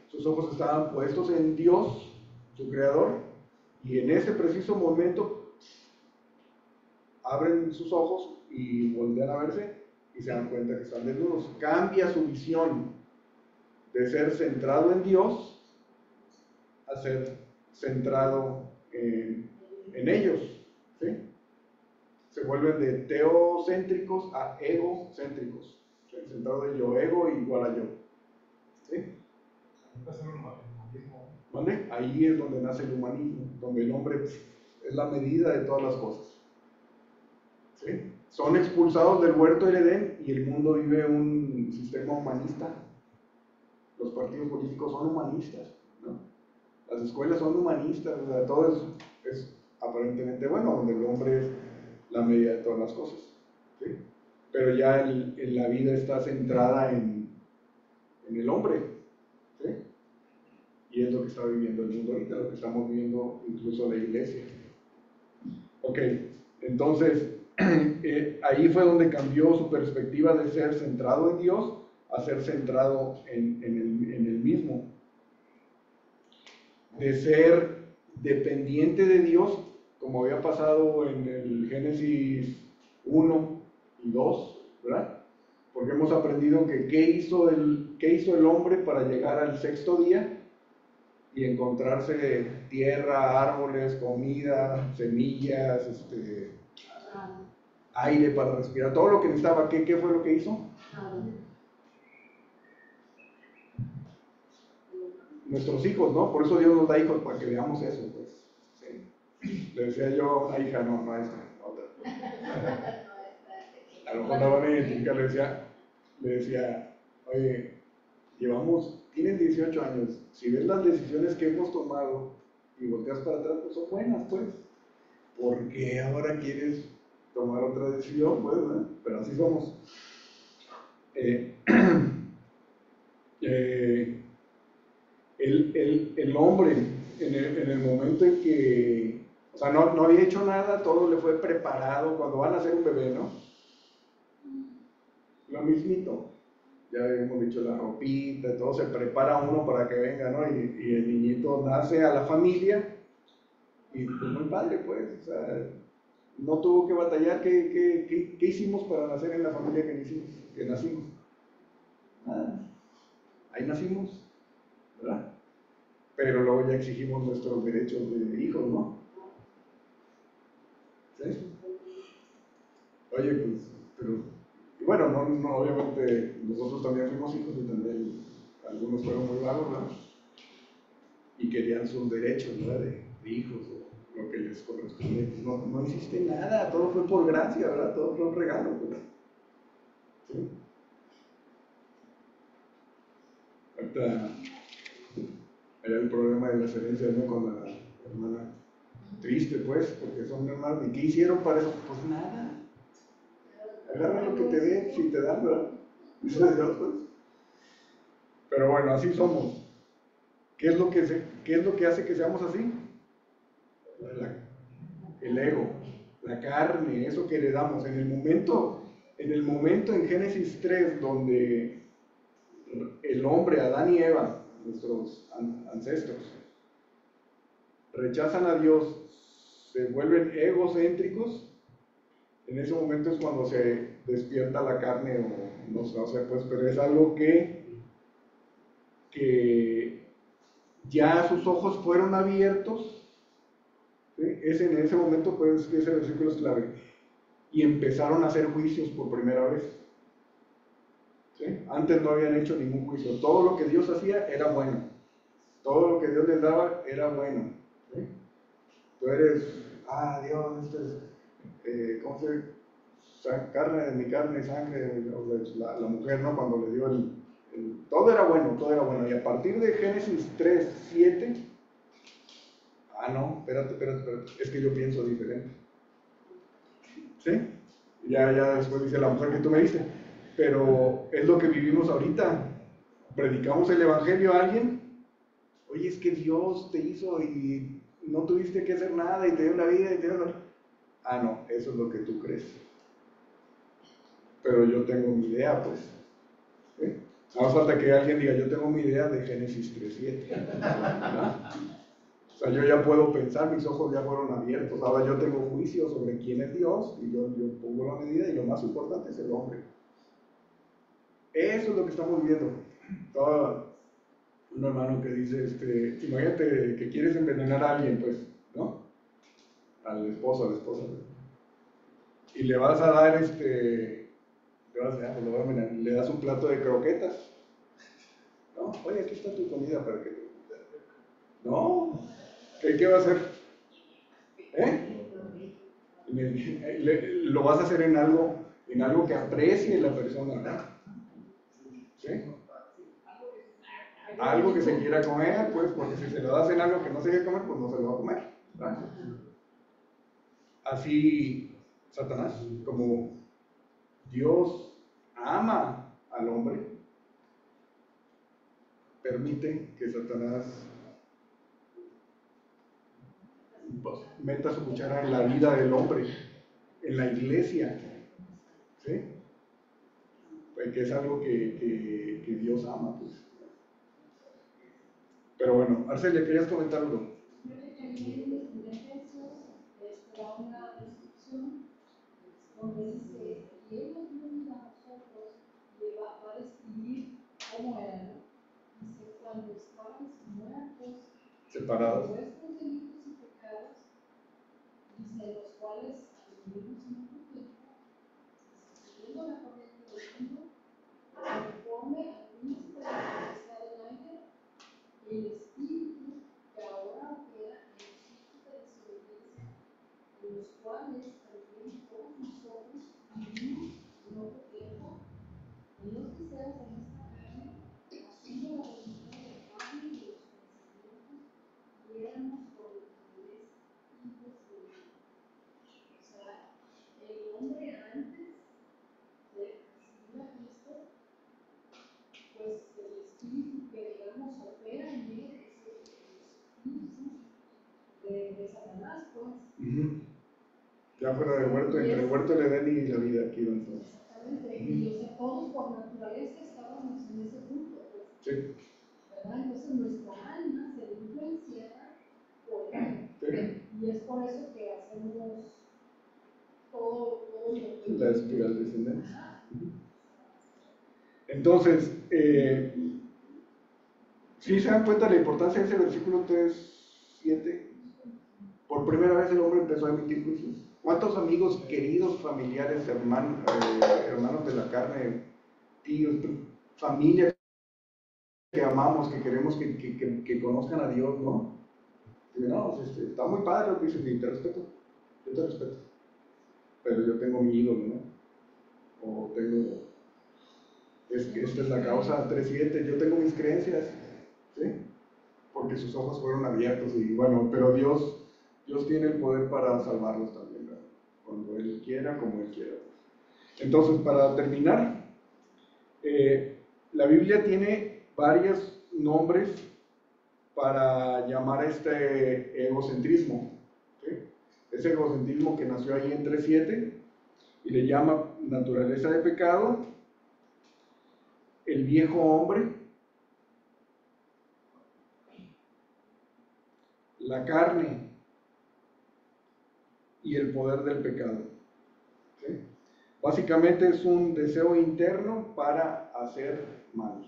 sus ojos estaban puestos en Dios, su Creador, y en ese preciso momento abren sus ojos y voltean a verse y se dan cuenta que están desnudos. Cambia su visión de ser centrado en Dios a ser centrado en ellos. ¿Sí? se vuelven de teocéntricos a egocéntricos. O sea, centrado en yo, ego igual a yo. ¿Sí? Nunca se el humanismo. ¿Vale? Ahí es donde nace el humanismo, donde el hombre es la medida de todas las cosas. ¿Sí? Son expulsados del huerto del Edén y el mundo vive un sistema humanista. Los partidos políticos son humanistas, ¿no? Las escuelas son humanistas, o sea, todo es aparentemente bueno, donde el hombre es la medida de todas las cosas. ¿Sí? Pero ya la vida está centrada en el hombre. ¿Sí? Y es lo que está viviendo el mundo ahorita, lo que estamos viviendo incluso la iglesia. Ok, entonces ahí fue donde cambió su perspectiva de ser centrado en Dios a ser centrado en el mismo. De ser dependiente de Dios, como había pasado en el Génesis 1 y 2, ¿verdad? Porque hemos aprendido que ¿qué hizo el hombre para llegar al sexto día? Y encontrarse tierra, árboles, comida, semillas, aire para respirar, todo lo que necesitaba. ¿Qué fue lo que hizo? Nuestros hijos, ¿no? Por eso Dios nos da hijos, para que veamos eso, pues. ¿Sí? Le decía yo a una hija, no a esta, a otra. A lo mejor la van a identificar, le decía, oye, tienes 18 años, si ves las decisiones que hemos tomado y volteas para atrás, pues son buenas, pues. ¿Por qué ahora quieres tomar otra decisión? Pues, ¿verdad? Pero así somos. El hombre, en el momento en que, o sea, no había hecho nada, todo le fue preparado cuando van a hacer un bebé, ¿no? Lo mismito. Ya hemos dicho la ropita, todo se prepara uno para que venga, ¿no? Y el niñito nace a la familia y pues muy padre, pues, o sea, no tuvo que batallar. ¿Qué hicimos para nacer en la familia que nacimos? Nada. Ahí nacimos, ¿verdad? Pero luego ya exigimos nuestros derechos de hijos, ¿no? ¿Sí? Oye, pues, pero... Y bueno, no, obviamente nosotros también fuimos hijos y también algunos fueron muy vagos, ¿verdad? Y querían sus derechos, ¿verdad? De hijos o lo que les correspondía. Pues no hiciste nada, todo fue por gracia, ¿verdad? Todo fue un regalo, ¿verdad? ¿Sí? Ahorita era el problema de las herencias, ¿no? Con la hermana triste, pues, porque son hermanos. ¿Y qué hicieron para eso? Pues nada. Agarra lo que te den, si te dan, ¿verdad? Dice Dios, pues. Pero bueno, así somos. ¿Qué es lo que hace que seamos así? El ego, la carne, eso que heredamos. En el momento en Génesis 3, donde el hombre, Adán y Eva, nuestros ancestros, rechazan a Dios, se vuelven egocéntricos. En ese momento es cuando se despierta la carne, o no sé, pues, pero es algo que ya sus ojos fueron abiertos. ¿Sí? En ese momento, pues, ese versículo es clave. Y empezaron a hacer juicios por primera vez. ¿Sí? Antes no habían hecho ningún juicio. Todo lo que Dios hacía era bueno. Todo lo que Dios les daba era bueno. ¿Sí? Tú eres, Dios, esto es, ¿cómo se carne de mi carne, sangre, la mujer, ¿no? Cuando le dio todo era bueno, todo era bueno. Y a partir de Génesis 3, 7, no, espérate, es que yo pienso diferente. ¿Sí? Ya después dice la mujer que tú me diste. Pero es lo que vivimos ahorita. Predicamos el evangelio a alguien. Oye, es que Dios te hizo y no tuviste que hacer nada y te dio la vida y te dio la... no, eso es lo que tú crees. Pero yo tengo mi idea, pues. ¿Sí? No hace falta que alguien diga, yo tengo mi idea de Génesis 3:7. ¿No? O sea, yo ya puedo pensar, mis ojos ya fueron abiertos, ahora yo tengo juicio sobre quién es Dios, y yo pongo la medida, y lo más importante es el hombre. Eso es lo que estamos viendo. Un hermano que dice, imagínate que quieres envenenar a alguien, pues, ¿no? Al esposo, a la esposa. y le vas a dar le das un plato de croquetas. No, oye, aquí está tu comida para que te... No, ¿qué va a hacer? Lo vas a hacer en algo que aprecie la persona, ¿no? ¿Sí? Algo que se quiera comer, pues, porque si se lo das en algo que no se quiere comer, pues no se lo va a comer, ¿verdad? Así, Satanás, como Dios ama al hombre, permite que Satanás meta su cuchara en la vida del hombre, en la iglesia, ¿sí? Que es algo que Dios ama, pues. Pero bueno, Arcelia, ¿querías comentar algo? Yo le cambié en Efesios, da una descripción donde dice, y Él nos dio a nosotros, va a describir cómo eran. Dice, cuando estabais muertos, Separados. por vuestros delitos y pecados, dice, los cuales vivimos en otro tiempo, siguiendo la corriente del mundo, conforme al príncipe de la potestad del aire, el espíritu que ahora opera en los hijos de desobediencia, en los cuales también todos nosotros vivimos en otro tiempo, en los deseos de nuestra carne, haciendo la voluntad de la carne y de los pensamientos, y éramos por naturaleza hijos de Dios. O sea, el hombre antes de recibir a Cristo, pues el espíritu que digamos opera en él es el espíritu de Satanás, pues. Ya fuera del huerto, entre el huerto del Edén y la vida aquí dentro. Exactamente, y o sea, todos por naturaleza estábamos en ese punto, pues. Sí. ¿Verdad? Entonces nuestra alma se ve influenciada por él. Sí. Y es por eso que hacemos todo lo que... La espiral descendente. Entonces, ¿sí se dan cuenta de la importancia de ese versículo 3:7? Por primera vez el hombre empezó a emitir juicios. ¿Cuántos amigos, queridos, familiares, hermanos de la carne, tíos, familia que amamos, que queremos que conozcan a Dios, ¿no? Y no, pues, está muy padre lo que dices, y te respeto, yo te respeto, pero yo tengo mi ídolo, ¿no? O tengo, es que esta es la causa 3:7, yo tengo mis creencias, ¿sí? Porque sus ojos fueron abiertos y bueno, pero Dios tiene el poder para salvarlos también, ¿verdad? Cuando Él quiera, como Él quiera. Entonces, para terminar, la Biblia tiene varios nombres para llamar este egocentrismo, ¿sí? Ese egocentrismo que nació ahí en 3:7 y le llama naturaleza de pecado, el viejo hombre, la carne y el poder del pecado, ¿sí? Básicamente es un deseo interno para hacer mal,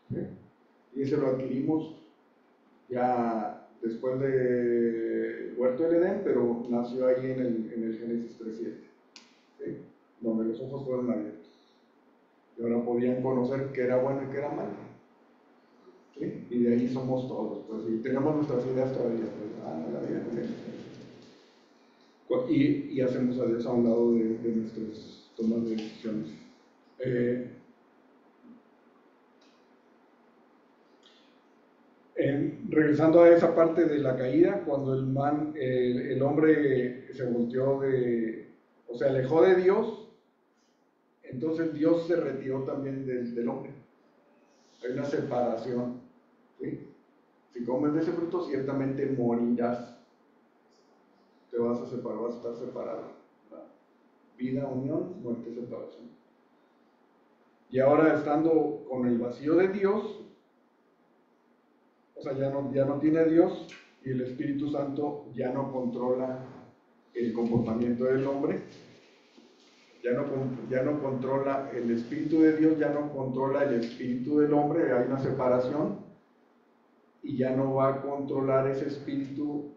¿sí? Y ese lo adquirimos ya después del huerto del Edén, pero nació ahí en el Génesis 3:7, ¿sí? Donde los ojos fueron abiertos y ahora podían conocer qué era bueno y qué era malo, ¿sí? Y de ahí somos todos, pues, y tenemos nuestras ideas todavía, pues, la vida con él. Y hacemos a Dios a un lado de nuestras tomas de decisiones. Regresando a esa parte de la caída, cuando el hombre se volteó o se alejó de Dios, entonces Dios se retiró también del hombre. Hay una separación, ¿sí? Si comes de ese fruto, ciertamente morirás. Te vas a separar, vas a estar separado, ¿verdad? Vida, unión, muerte, separación. Y ahora estando con el vacío de Dios, o sea, ya no tiene Dios y el Espíritu Santo ya no controla el comportamiento del hombre, ya no controla el Espíritu de Dios, ya no controla el Espíritu del hombre, hay una separación y ya no va a controlar ese Espíritu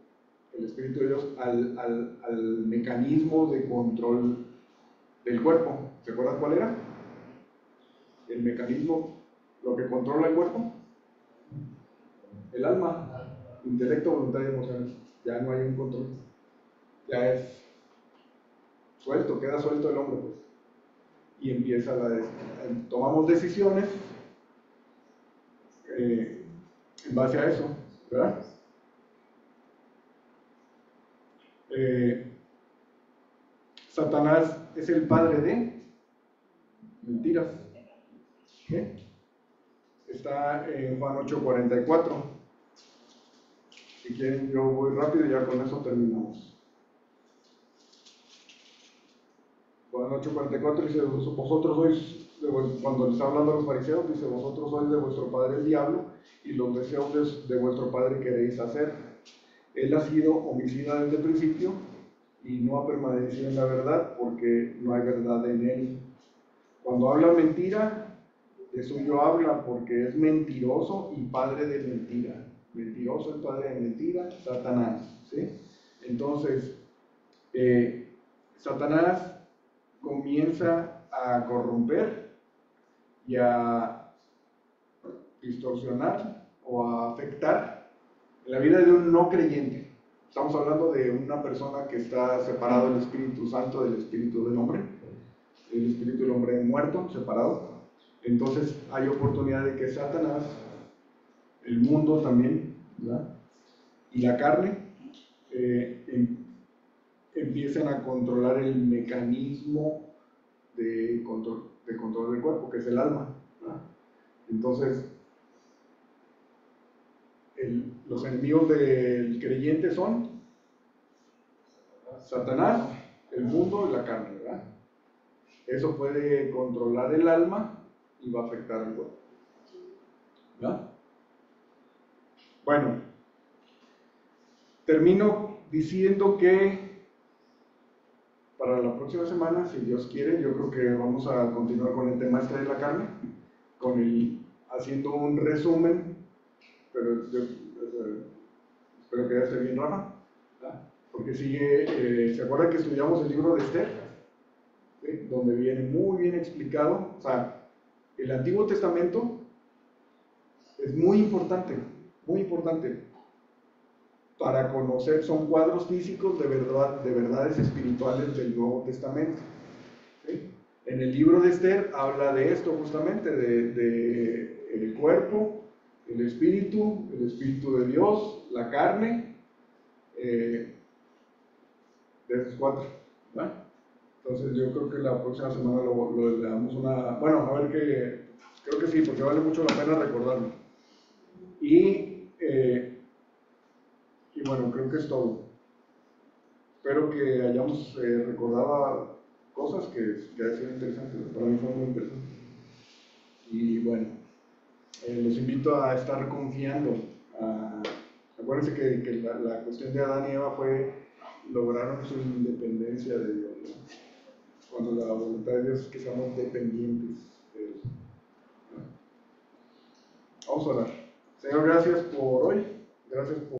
el Espíritu de Dios al mecanismo de control del cuerpo. ¿Se acuerdan cuál era? El mecanismo, lo que controla el cuerpo. El alma, intelecto, voluntad y emociones. Ya no hay un control. Ya es suelto, queda suelto el hombre, pues. Y empieza tomamos decisiones en base a eso, ¿verdad? Satanás es el padre de mentiras. ¿Qué? Está en Juan 8:44. Si quieren, yo voy rápido y ya con eso terminamos. Juan 8:44 dice: vosotros sois, cuando les está hablando a los fariseos, dice: vosotros sois de vuestro padre el diablo, y los deseos de vuestro padre queréis hacer. Él ha sido homicida desde el principio y no ha permanecido en la verdad, porque no hay verdad en él. Cuando habla mentira, de suyo habla, porque es mentiroso y padre de mentira. Mentiroso y padre de mentira, Satanás, ¿sí? Entonces, Satanás comienza a corromper y a distorsionar o a afectar la vida de un no creyente. Estamos hablando de una persona que está separado del Espíritu Santo del Espíritu del hombre, el Espíritu del hombre muerto, separado. Entonces hay oportunidad de que Satanás, el mundo también, ¿verdad?, y la carne empiecen a controlar el mecanismo de control del cuerpo, que es el alma, ¿verdad? Entonces, los enemigos del creyente son Satanás, el mundo y la carne, ¿verdad? Eso puede controlar el alma y va a afectar el cuerpo, ¿verdad? Bueno, termino diciendo que para la próxima semana, si Dios quiere, yo creo que vamos a continuar con el tema de la carne, haciendo un resumen, pero yo espero que ya esté bien, Rafa, ¿verdad? Porque sigue, ¿se acuerdan que estudiamos el libro de Esther? ¿Sí? Donde viene muy bien explicado. O sea, el Antiguo Testamento es muy importante para conocer, son cuadros físicos de verdades espirituales del Nuevo Testamento, ¿sí? En el libro de Esther habla de esto justamente, de el cuerpo, el espíritu de Dios, la carne, de esos cuatro, ¿verdad? Entonces yo creo que la próxima semana le damos una, bueno, a ver qué, creo que sí, porque vale mucho la pena recordarlo. Y bueno, creo que es todo. Espero que hayamos recordado cosas que ha sido interesantes, para mí fue muy interesante. Y bueno, los invito a estar confiando. Acuérdense que la cuestión de Adán y Eva lograron su independencia de Dios, ¿no? Cuando la voluntad de Dios es que seamos dependientes de Dios, ¿no? Vamos a orar. Señor, gracias por hoy, gracias por